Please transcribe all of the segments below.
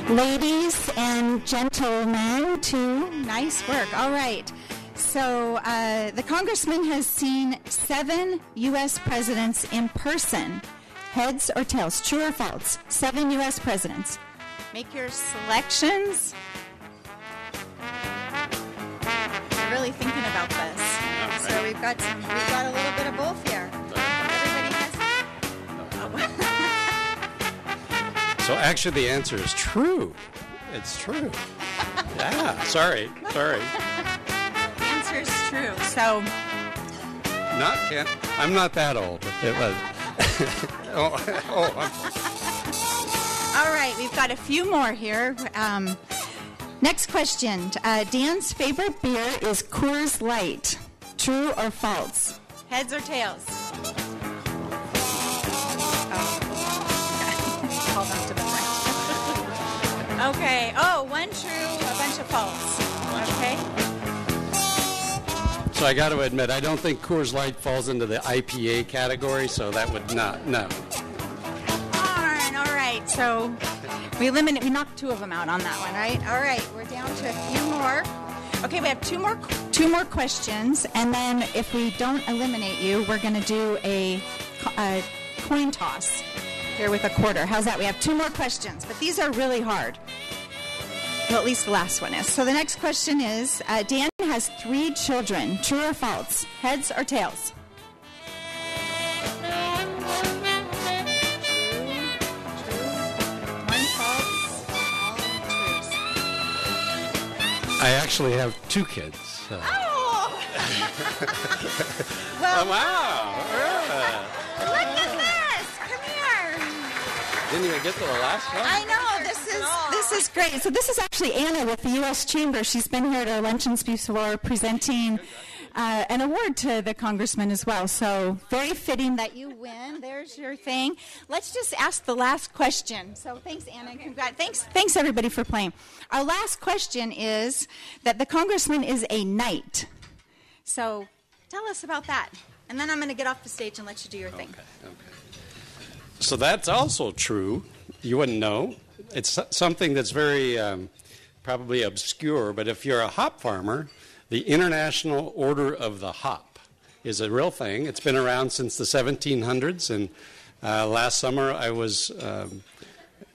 Ladies and gentlemen, too. Nice work. All right. So the congressman has seen 7 U.S. presidents in person. Heads or tails? True or false? 7 U.S. presidents. Make your selections. We're really thinking about this. Right. So we've got a little bit of both here. Everybody has. So actually the answer is true. It's true. Yeah, sorry. The answer is true. So I'm not that old. It was. All right, we've got a few more here. Next question. Dan's favorite beer is Coors Light. True or false? Heads or tails? Hold on to the front. Okay. Oh, one true, a bunch of false. Okay. So I got to admit, I don't think Coors Light falls into the IPA category, so that would not, no. Darn, all right. So we knocked 2 of them out on that one, right? All right, we're down to a few more. Okay, we have two more questions, and then if we don't eliminate you, we're going to do a coin toss here with a quarter. How's that? We have 2 more questions, but these are really hard. Well, at least the last one is. So the next question is, Dan has 3 children. True or false? Heads or tails? I actually have 2 kids. So. Oh! Well, wow! Look at this! Come here! Didn't even get to the last one. I know, this is great. So this is actually Anna with the U.S. Chamber. She's been here at our luncheons before presenting an award to the congressman as well. So very fitting that you win. There's your thing. Let's just ask the last question. So thanks, Anna. And thanks everybody for playing. Our last question is that the congressman is a knight. So tell us about that. And then I'm going to get off the stage and let you do your thing. Okay. So that's also true. You wouldn't know. It's something that's very probably obscure, but if you're a hop farmer, the International Order of the Hop is a real thing. It's been around since the 1700s, and last summer I was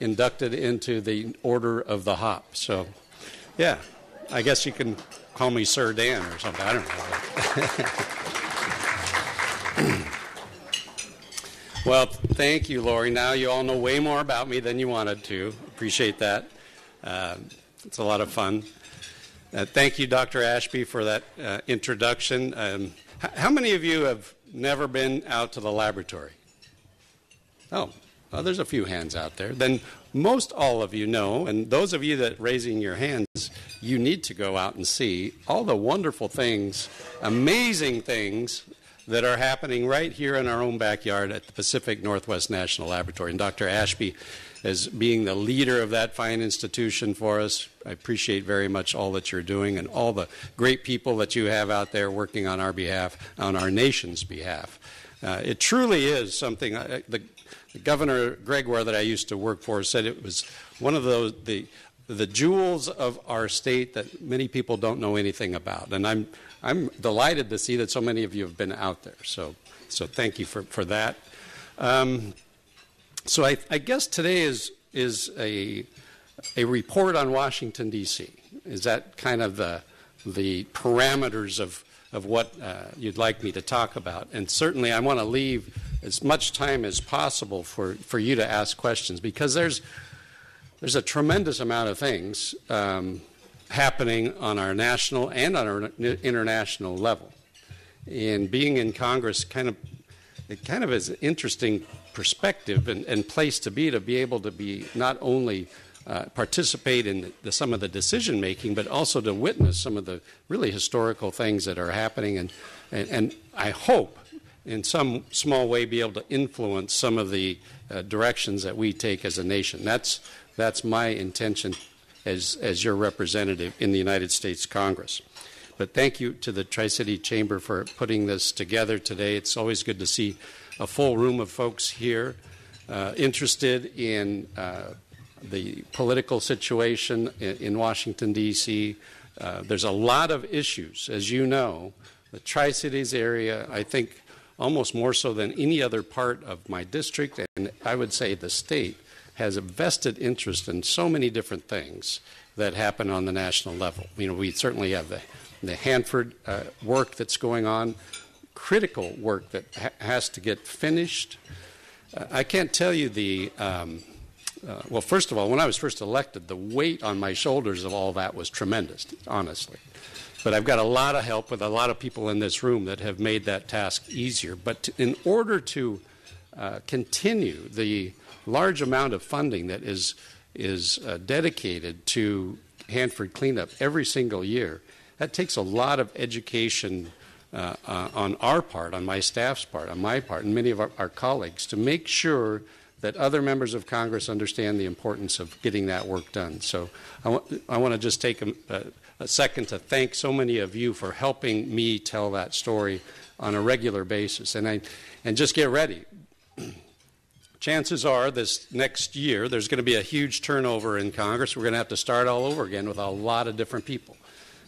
inducted into the Order of the Hop. So, yeah, I guess you can call me Sir Dan or something. I don't know. Well, thank you, Lori. Now you all know way more about me than you wanted to. Appreciate that. It's a lot of fun. Thank you, Dr. Ashby, for that introduction. How many of you have never been out to the laboratory? Oh, well, there's a few hands out there. Then most all of you know, and those of you that are raising your hands, you need to go out and see all the wonderful things, amazing things that are happening right here in our own backyard at the Pacific Northwest National Laboratory. And Dr. Ashby, as being the leader of that fine institution for us, I appreciate very much all that you're doing and all the great people that you have out there working on our behalf, on our nation's behalf. It truly is something. The Governor Gregoire that I used to work for said it was one of those the jewels of our state that many people don't know anything about. And I'm delighted to see that so many of you have been out there. So thank you for that. So I guess today is a report on Washington, D.C. Is that kind of the parameters of what you'd like me to talk about? And certainly I want to leave as much time as possible for you to ask questions, because there's a tremendous amount of things happening on our national and on our international level. And being in Congress it kind of is an interesting perspective and place to be able to be not only participate in some of the decision making, but also to witness some of the really historical things that are happening, and I hope in some small way be able to influence some of the directions that we take as a nation. That's my intention as your representative in the United States Congress. But thank you to the Tri-City Chamber for putting this together today. It's always good to see a full room of folks here interested in the political situation in Washington, D.C. There's a lot of issues, as you know. The Tri-Cities area, I think, almost more so than any other part of my district, and I would say the state, has a vested interest in so many different things that happen on the national level. You know, we certainly have the Hanford work that's going on, critical work that has to get finished. I can't tell you well, first of all, when I was first elected, the weight on my shoulders of all that was tremendous, honestly. But I've got a lot of help with a lot of people in this room that have made that task easier. But in order to continue the large amount of funding that is dedicated to Hanford cleanup every single year, that takes a lot of education on our part, on my staff's part, on my part, and many of our colleagues to make sure that other members of Congress understand the importance of getting that work done. So I want to just take a second to thank so many of you for helping me tell that story on a regular basis. And just get ready. Chances are this next year there's going to be a huge turnover in Congress. We're going to have to start all over again with a lot of different people.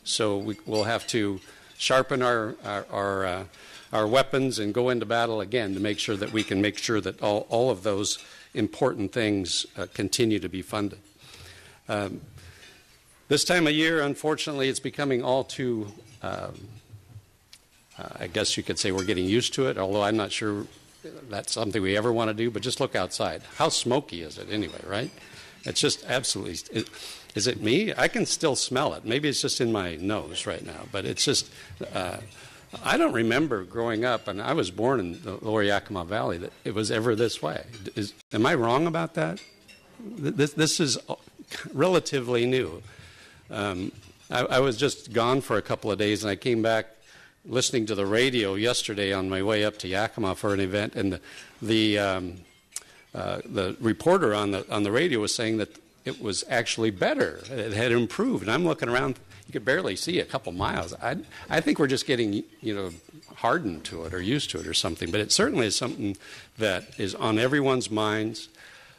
So we'll have to sharpen our weapons and go into battle again to make sure that we can make sure that all of those important things continue to be funded. This time of year, unfortunately, it's becoming all too, I guess you could say we're getting used to it, although I'm not sure that's something we ever want to do, but just look outside. How smoky is it anyway, right? It's just absolutely, is it me? I can still smell it. Maybe it's just in my nose right now, but it's just, I don't remember growing up, and I was born in the Lower Yakima Valley, that it was ever this way. Am I wrong about that? This is relatively new. I was just gone for a couple of days, and I came back listening to the radio yesterday on my way up to Yakima for an event, and the reporter on the radio was saying that it was actually better. It had improved, and I'm looking around. You could barely see a couple miles. I think we're just getting, hardened to it or used to it or something. But it certainly is something that is on everyone's minds.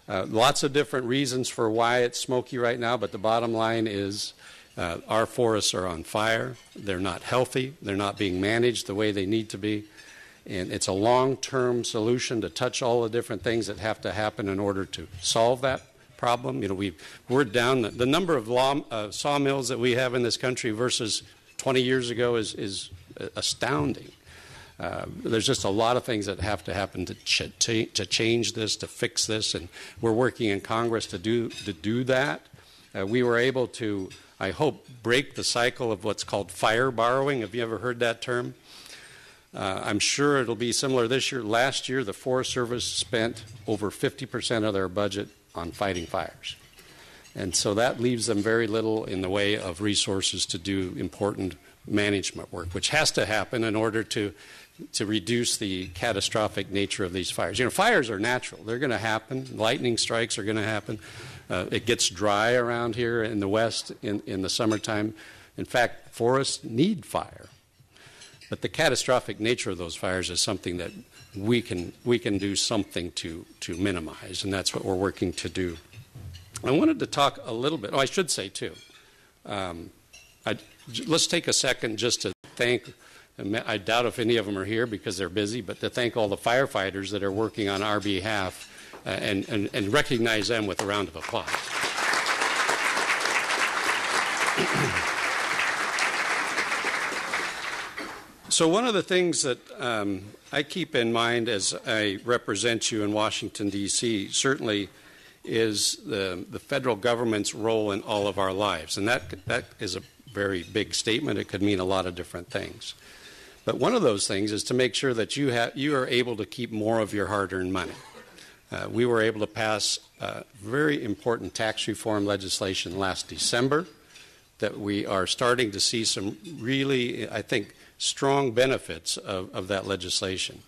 Lots of different reasons for why it's smoky right now, but the bottom line is our forests are on fire. They're not healthy. They're not being managed the way they need to be. And it's a long-term solution to touch all the different things that have to happen in order to solve that problem. We're down. The number of sawmills that we have in this country versus 20 years ago is astounding. There's just a lot of things that have to happen to change this, to fix this, and we're working in Congress to do that. We were able to, I hope, break the cycle of what's called fire borrowing. Have you ever heard that term? I'm sure it'll be similar this year. Last year, the Forest Service spent over 50% of their budget on fighting fires. And so that leaves them very little in the way of resources to do important management work, which has to happen in order to reduce the catastrophic nature of these fires. Fires are natural. They're going to happen. Lightning strikes are going to happen. It gets dry around here in the West in the summertime. In fact, forests need fire. But the catastrophic nature of those fires is something that we can do something to minimize, and that's what we're working to do. I wanted to talk a little bit. I should say, too, let's take a second just to thank, I doubt if any of them are here because they're busy, but to thank all the firefighters that are working on our behalf and recognize them with a round of applause. So one of the things that I keep in mind as I represent you in Washington, D.C., certainly is the federal government's role in all of our lives. And that is a very big statement. It could mean a lot of different things. But one of those things is to make sure that you are able to keep more of your hard-earned money. We were able to pass very important tax reform legislation last December that we are starting to see some really, I think, strong benefits of that legislation.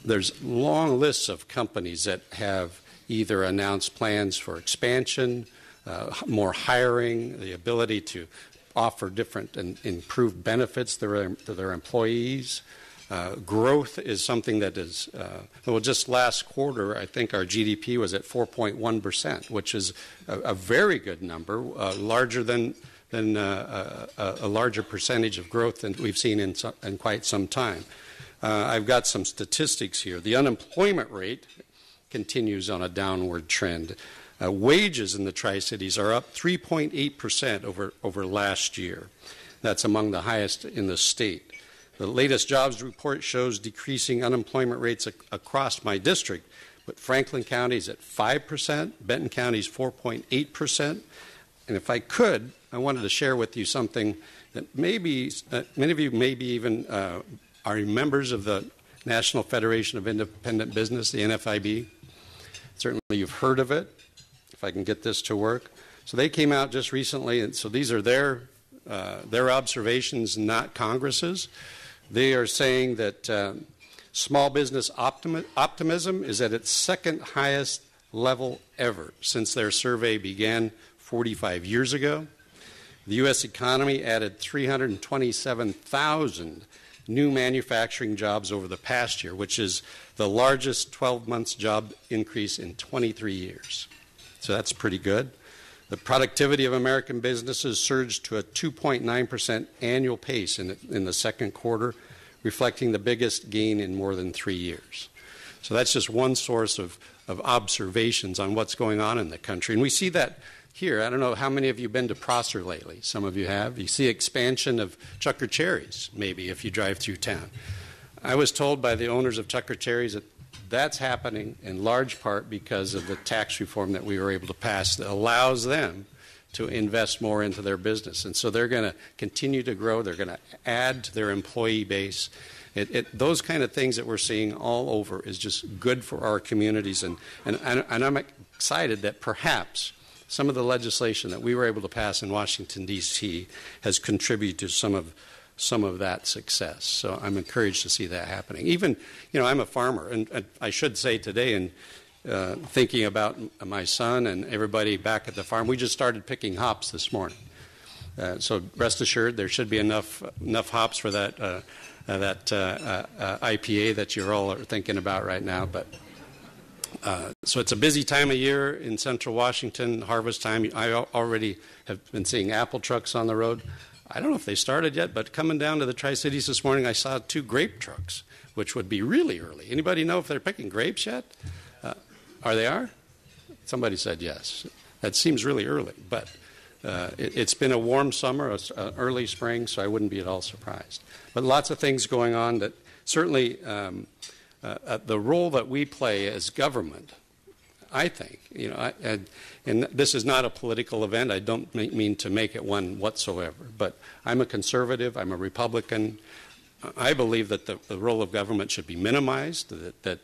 There's long lists of companies that have either announced plans for expansion, more hiring, the ability to offer different and improved benefits to their employees. Growth is something that is, well, just last quarter, I think our GDP was at 4.1%, which is a very good number, larger than a larger percentage of growth than we've seen in quite some time. I've got some statistics here. The unemployment rate continues on a downward trend. Wages in the Tri-Cities are up 3.8% over last year. That's among the highest in the state. The latest jobs report shows decreasing unemployment rates across my district, but Franklin County is at 5%, Benton County is 4.8%. And if I could, I wanted to share with you something that maybe many of you maybe even are members of the National Federation of Independent Business, the NFIB. Certainly you've heard of it, if I can get this to work. So they came out just recently, and so these are their observations, not Congress's. They are saying that small business optimism is at its second highest level ever since their survey began 45 years ago. The U.S. economy added 327,000 new manufacturing jobs over the past year, which is the largest 12-month job increase in 23 years. So that's pretty good. The productivity of American businesses surged to a 2.9% annual pace in the second quarter, reflecting the biggest gain in more than 3 years. So that's just one source of observations on what's going on in the country. And we see that here. I don't know how many of you have been to Prosser lately. Some of you have. You see expansion of Chuck E. Cheery's, maybe, if you drive through town. I was told by the owners of Chuck E. Cheery's that that's happening in large part because of the tax reform that we were able to pass that allows them to invest more into their business. And so they're going to continue to grow. They're going to add to their employee base. Those kind of things that we're seeing all over is just good for our communities. And I'm excited that perhaps some of the legislation that we were able to pass in Washington, D.C. has contributed to some of that success. So I'm encouraged to see that happening. Even, I'm a farmer, and I should say today, and thinking about my son and everybody back at the farm, we just started picking hops this morning. So rest assured, there should be enough hops for that IPA that you all are thinking about right now. But so it's a busy time of year in Central Washington, harvest time. I already have been seeing apple trucks on the road. I don't know if they started yet, but coming down to the Tri-Cities this morning, I saw 2 grape trucks, which would be really early. Anybody know if they're picking grapes yet? Are? Somebody said yes. That seems really early, but it's been a warm summer, early spring, so I wouldn't be at all surprised. But lots of things going on that certainly the role that we play as government, I think, and this is not a political event. I don't mean to make it one whatsoever, but I'm a conservative. I'm a Republican. I believe that the role of government should be minimized, that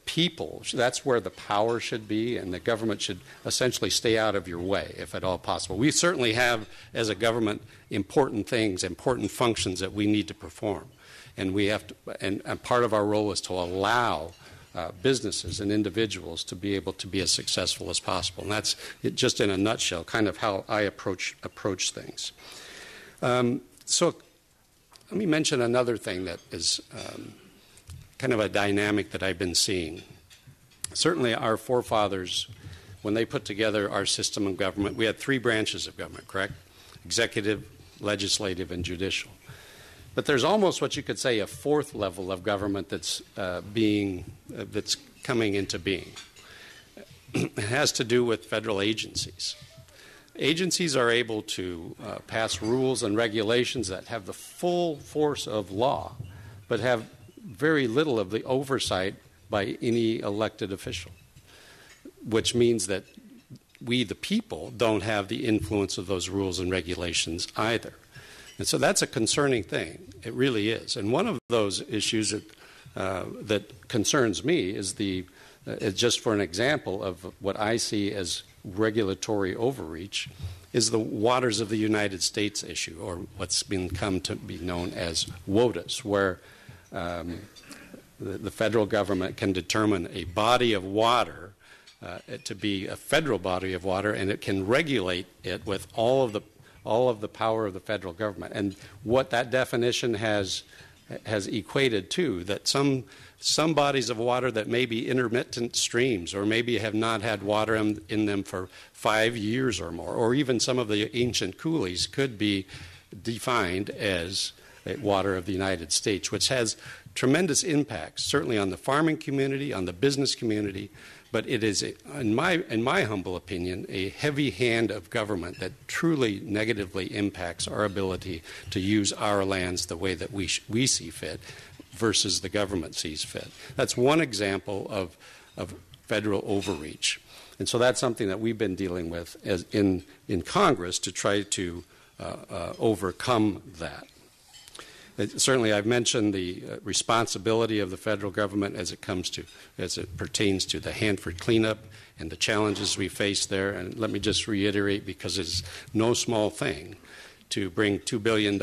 people, that's where the power should be, and the government should essentially stay out of your way, if at all possible. We certainly have, as a government, important things, important functions that we need to perform. And we have to, and part of our role is to allow businesses and individuals to be able to be as successful as possible. And that's just in a nutshell kind of how I approach things. So let me mention another thing that is kind of a dynamic that I've been seeing. Certainly our forefathers, when they put together our system of government, we had 3 branches of government, correct? Executive, legislative, and judicial. But there's almost what you could say a 4th level of government that's coming into being. It has to do with federal agencies. Agencies are able to pass rules and regulations that have the full force of law, but have very little of the oversight by any elected official, which means that we, the people, don't have the influence of those rules and regulations either. And so that's a concerning thing. It really is. And one of those issues that concerns me is just for an example of what I see as regulatory overreach, is the waters of the United States issue, or what's come to be known as WOTUS, where the federal government can determine a body of water to be a federal body of water, and it can regulate it with all of the power of the federal government. And what that definition has has equated to, that some bodies of water that may be intermittent streams or maybe have not had water in them for 5 years or more, or even some of the ancient coulees could be defined as water of the United States, which has tremendous impacts, certainly on the farming community, on the business community, but it is, in my humble opinion, a heavy hand of government that truly negatively impacts our ability to use our lands the way that we see fit versus the government sees fit. That's one example of federal overreach. And so that's something that we've been dealing with in Congress to try to overcome that. Certainly, I've mentioned the responsibility of the federal government as it pertains to the Hanford cleanup and the challenges we face there. And let me just reiterate, because it's no small thing to bring $2 billion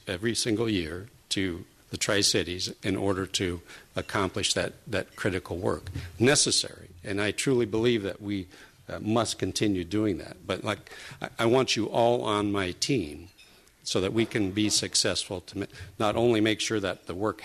every single year to the Tri-Cities in order to accomplish that critical work necessary. And I truly believe that we must continue doing that. But I want you all on my team so that we can be successful to not only make sure that the work